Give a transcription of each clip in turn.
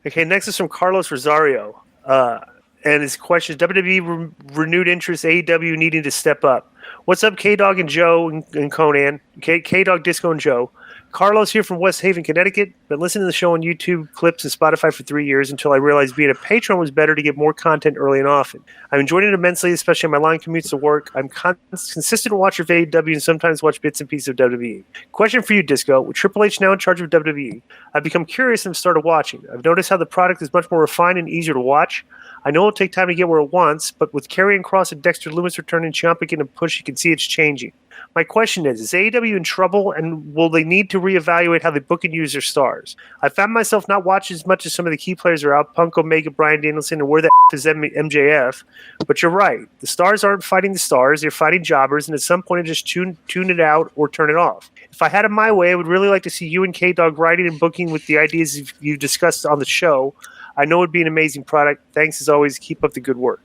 Okay, next is from Carlos Rosario. And his question is, WWE renewed interest, AEW needing to step up. What's up, K-Dog and Joe and Konnan? K-Dog, Disco, and Joe. Carlos here from West Haven, Connecticut. Been listening to the show on YouTube clips and Spotify for 3 years until I realized being a patron was better to get more content early and often. I'm enjoying it immensely, especially on my long commutes to work. I'm consistent watcher of AEW and sometimes watch bits and pieces of WWE. Question for you, Disco. With Triple H now in charge of WWE, I've become curious and started watching. I've noticed how the product is much more refined and easier to watch. I know it'll take time to get where it wants, but with Karrion Kross and Dexter Loomis returning, Ciampa getting a push, you can see it's changing. My question is AEW in trouble, and will they need to reevaluate how they book and use their stars? I found myself not watching as much as some of the key players are out, Punk, Omega, Bryan Danielson, and where the is MJF. But you're right. The stars aren't fighting the stars. They're fighting jobbers, and at some point, I just tune it out or turn it off. If I had it my way, I would really like to see you and K-Dog writing and booking with the ideas you've discussed on the show. I know it'd be an amazing product. Thanks as always. Keep up the good work.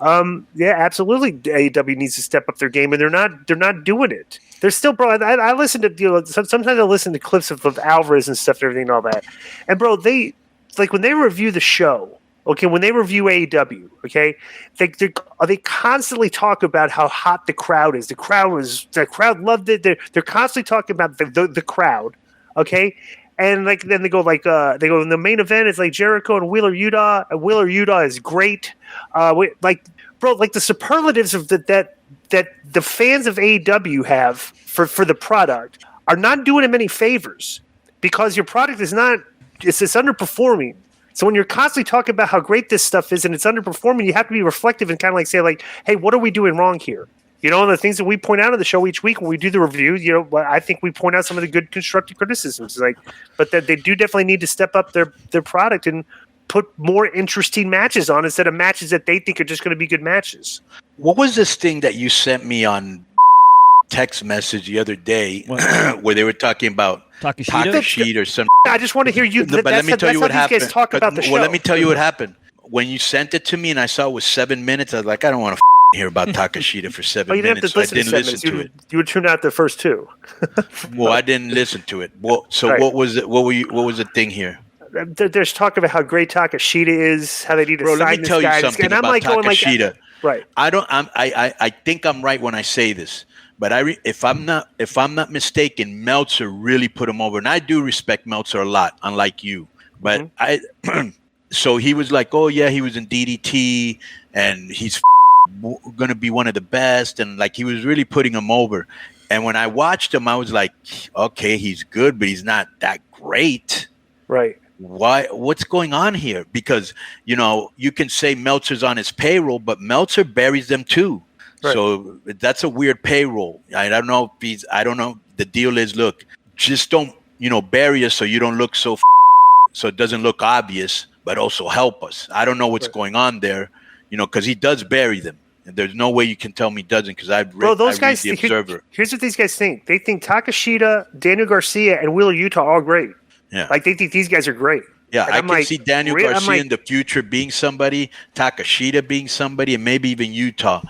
Yeah, absolutely. AEW needs to step up their game, and they're not doing it. They're still, bro. I listen to sometimes I listen to clips of Alvarez and stuff and everything and all that. And bro, they when they review the show. Okay, when they review AEW, okay, they constantly talk about how hot the crowd is. The crowd loved it. They're constantly talking about the crowd. Okay. And then they go in the main event. It's like Jericho and Wheeler Yuta. And Wheeler Yuta is great. The superlatives of that the fans of AEW have for the product are not doing them any favors because your product is not. It's underperforming. So when you're constantly talking about how great this stuff is and it's underperforming, you have to be reflective and kind of say hey, what are we doing wrong here? The things that we point out on the show each week when we do the review, I think we point out some of the good constructive criticisms. But that they do definitely need to step up their product and put more interesting matches on instead of matches that they think are just going to be good matches. What was this thing that you sent me on text message the other day where they were talking about Takashita or something? I just want to hear you. But let me tell you what happened. Guys talk about the show. Well, let me tell you what happened. When you sent it to me and I saw it was 7 minutes, I was like, I don't want to hear about Takashita for 7 minutes. So I didn't listen to it. You would tune out the first two. Well, I didn't listen to it. Well, so right. What was it? What was the thing here? There's talk about how great Takashita is, how they need to sign this guy. Let me tell you something about Takashita. Right. I think I'm right when I say this, but if I'm not mistaken, Meltzer really put him over, and I do respect Meltzer a lot, unlike you. But so he was like, oh yeah, he was in DDT, and he's going to be one of the best, and he was really putting him over. And when I watched him, I was like, okay, he's good, but he's not that great. Right. Why? What's going on here? Because, you can say Meltzer's on his payroll, but Meltzer buries them too. Right. So that's a weird payroll. I don't know. The deal is, look, just don't, bury us so you don't look so it doesn't look obvious, but also help us. I don't know what's going on there, because he does bury them. And there's no way you can tell me he doesn't, because I've read the Observer. Here's what these guys think. They think Takashita, Daniel Garcia, and Wheeler Yuta are all great. Yeah. They think these guys are great. Yeah, I can see Daniel Garcia in the future being somebody, Takashita being somebody, and maybe even Utah.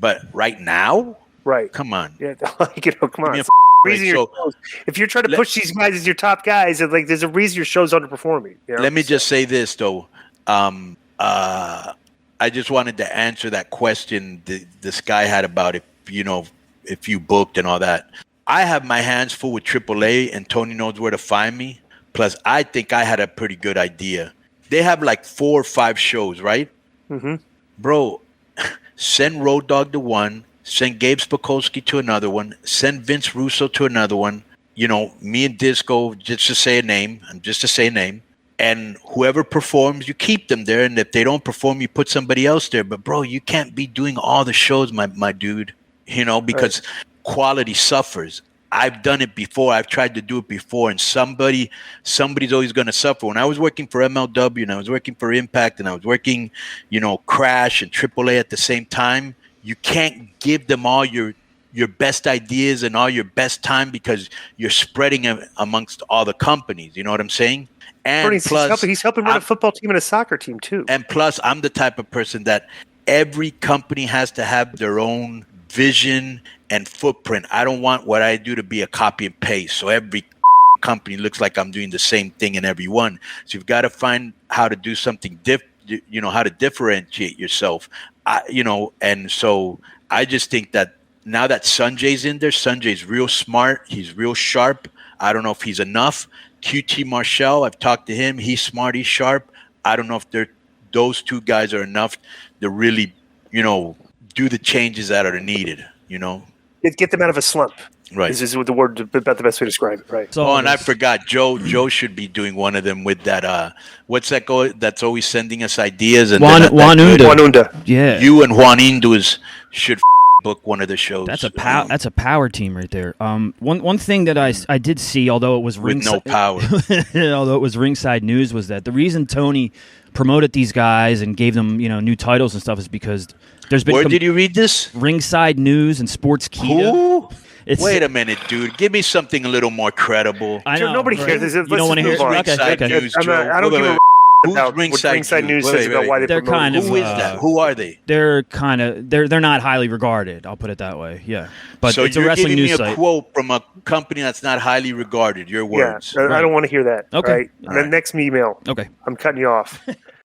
But right now? Right. Come on. Yeah, come on. If you're trying to push these guys as your top guys, there's a reason your show's underperforming. Let me just say this, though. I just wanted to answer that question this guy had about if you booked and all that. I have my hands full with AAA, and Tony knows where to find me. Plus, I think I had a pretty good idea. They have 4 or 5 shows, right? Mm-hmm. Bro, send Road Dogg to one, send Gabe Spokowski to another one, send Vince Russo to another one. Me and Disco, just to say a name, and whoever performs, you keep them there. And if they don't perform, you put somebody else there. But, bro, you can't be doing all the shows, my dude, because quality suffers. I've done it before. I've tried to do it before, and somebody's always going to suffer. When I was working for MLW and I was working for Impact and I was working, Crash and AAA at the same time, you can't give them all your best ideas and all your best time because you're spreading it amongst all the companies. You know what I'm saying? And plus, he's helping run a football team and a soccer team too. And plus, I'm the type of person that every company has to have their own vision and footprint. I don't want what I do to be a copy and paste. So every company looks like I'm doing the same thing in every one. So you've got to find how to do something how to differentiate yourself. And so I just think that now that Sanjay's in there, Sanjay's real smart. He's real sharp. I don't know if he's enough. QT Marshall, I've talked to him. He's smart. He's sharp. I don't know if those two guys are enough to really, do the changes that are needed. Get them out of a slump. Right. This is what the word about the best way to describe it. Right. So, and I forgot Joe should be doing one of them with that. What's that go? That's always sending us ideas. And Juanunda. Yeah. You and Juan Indus should book one of the shows. That's a power team right there. One thing that I did see, although it was with no power, although it was ringside news, was that the reason Tony promoted these guys and gave them new titles and stuff is because there's been. Where did you read this? Ringside News and Sportskeeda. Who? Wait a minute, dude. Give me something a little more credible. I know, nobody cares. You don't want to hear Ringside News, Joe. I don't give a about Ringside News says about why they're kind of. Who is that? Who are they? They're kind of. They're not highly regarded. I'll put it that way. Yeah, but so it's a wrestling news site. So you're giving me a quote from a company that's not highly regarded. Your words. Yeah, I don't want to hear that. Okay. Right? And then next email. Okay. I'm cutting you off.